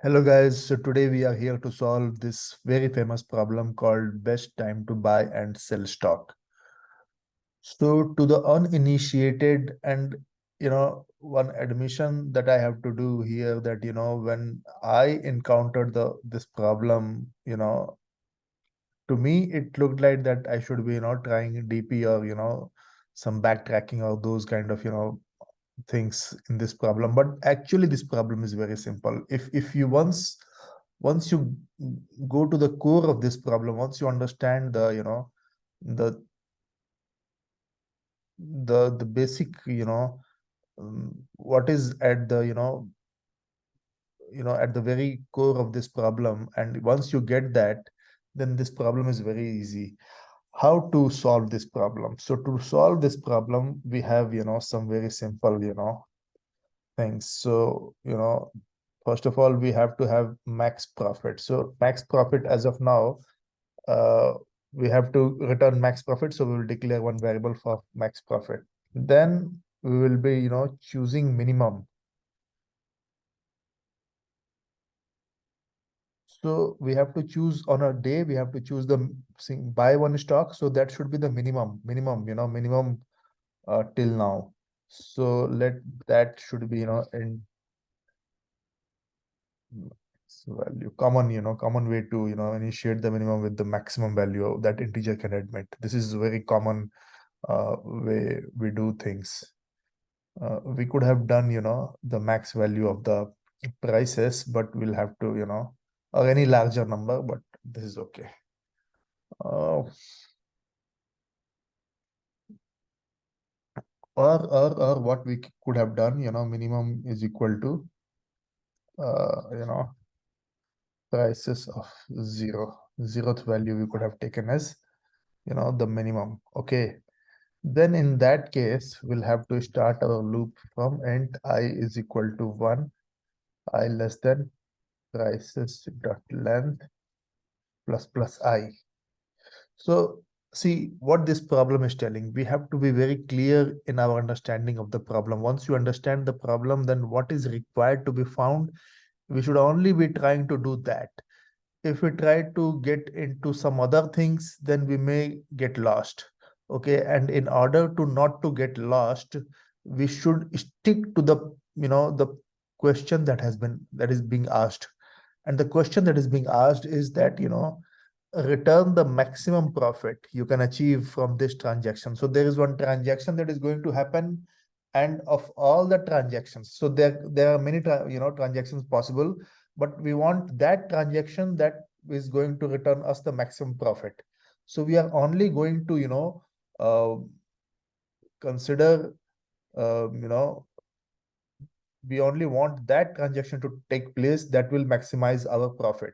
Hello guys, so today we are here to solve this very famous problem called best time to buy and sell stock. So to the uninitiated and one admission that I have to do here that when I encountered the this problem, to me it looked like that I should be trying DP or some backtracking or those kind of things in this problem, but actually this problem is very simple. If you once you go to the core of this problem, once you understand the the basic what is at the at the very core of this problem, and once you get that, then this problem is very easy. How to solve this problem? So to solve this problem, we have some very simple things. So first of all, we have to have max profit. So max profit as of now, uh, we have to return max profit. So we will declare one variable for max profit. Then we will be, choosing minimum. So we have to choose on a day, we have to choose the buy one stock. So that should be the minimum till now. So that should be, in value common common way to initiate the minimum with the maximum value that integer can admit. This is a very common way we do things. We could have done the max value of the prices, but we'll have to or any larger number, but this is okay. Or what we could have done, minimum is equal to prices of zeroth value we could have taken as the minimum. Okay, then in that case we'll have to start our loop from int I is equal to 1, I less than prices dot length plus plus I. So see what this problem is telling. We have to be very clear in our understanding of the problem. Once you understand the problem, then what is required to be found, we should only be trying to do that. If we try to get into some other things, then we may get lost. Okay, and in order to not to get lost, we should stick to the the question that is being asked. And the question that is being asked is that return the maximum profit you can achieve from this transaction. So there is one transaction that is going to happen, and of all the transactions, so there are many transactions possible, but we want that transaction that is going to return us the maximum profit. So we are only going to uh, consider you know we only want that transaction to take place that will maximize our profit.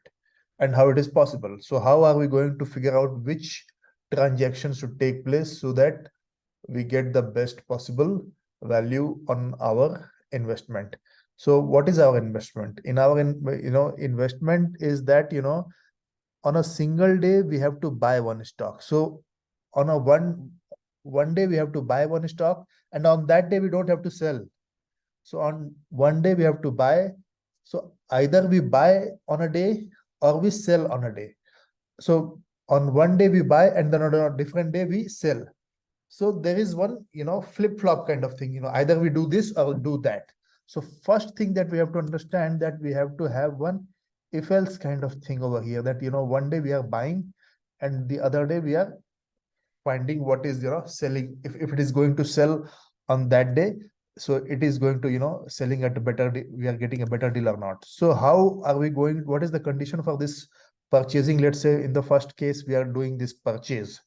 And how it is possible? So how are we going to figure out which transaction should take place so that we get the best possible value on our investment? So what is our investment? In our investment is that on a single day we have to buy one stock. So on a one day we have to buy one stock, and on that day we don't have to sell. So on one day we have to buy. So either we buy on a day or we sell on a day. So on one day we buy, and then on a different day we sell. So there is one, flip-flop kind of thing, either we do this or do that. So first thing that we have to understand, that we have to have one if else kind of thing over here, that one day we are buying and the other day we are finding what is selling. If it is going to sell on that day, so it is going to selling at a better we are getting a better deal or not. So how are we going, what is the condition for this purchasing? Let's say in the first case we are doing this purchase.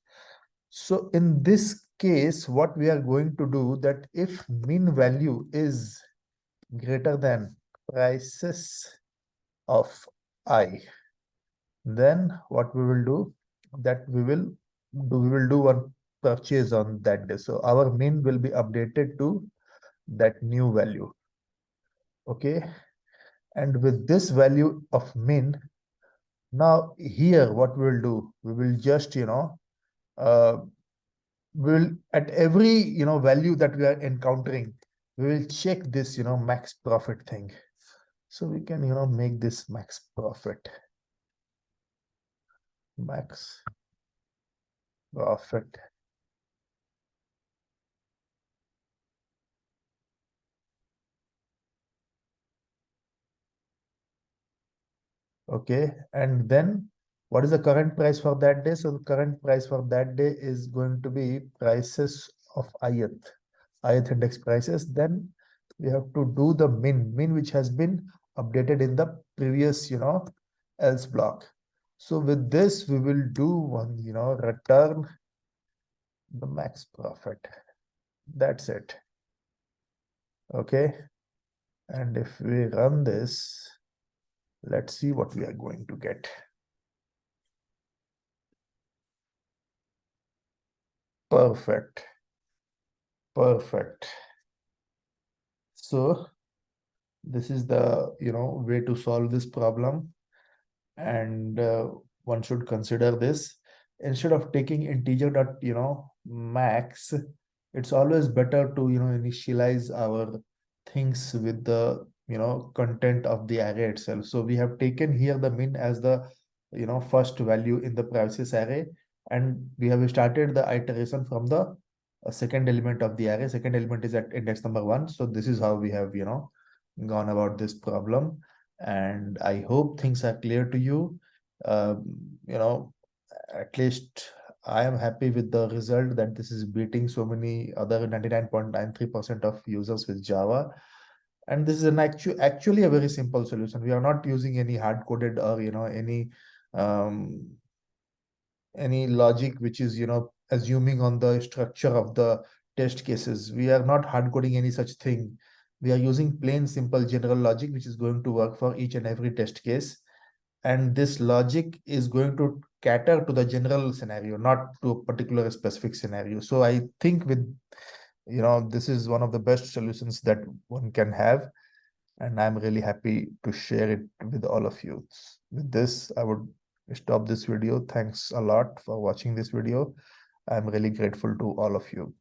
So in this case what we are going to do, that if mean value is greater than prices of I, then what we will do, that we will do one purchase on that day. So our min will be updated to that new value. Okay, and with this value of min, now here what we will do, we will just uh, will at every value that we are encountering, we will check this max profit thing. So we can, make this max profit. Max profit. Okay. And then what is the current price for that day? So the current price for that day is going to be prices of ith index prices. Then we have to do the min which has been updated in the previous, else block. So with this, we will do one, return the max profit. That's it. Okay. And if we run this, let's see what we are going to get. Perfect. Perfect. So this is the, way to solve this problem. And one should consider this. Instead of taking integer dot, max, it's always better to, initialize our things with the, content of the array itself. So we have taken here the min as the, first value in the prices array, and we have started the iteration from the second element of the array. Second element is at index number 1. So this is how we have, gone about this problem. And I hope things are clear to you. Um, at least I am happy with the result that this is beating so many other 99.93% of users with Java. And this is an actually a very simple solution. We are not using any hard coded or um, any logic which is assuming on the structure of the test cases. We are not hard coding any such thing. We are using plain simple general logic which is going to work for each and every test case, and this logic is going to cater to the general scenario, not to a particular specific scenario. So I think with this is one of the best solutions that one can have, and I'm really happy to share it with all of you. With this, I would stop this video. Thanks a lot for watching this video. I'm really grateful to all of you.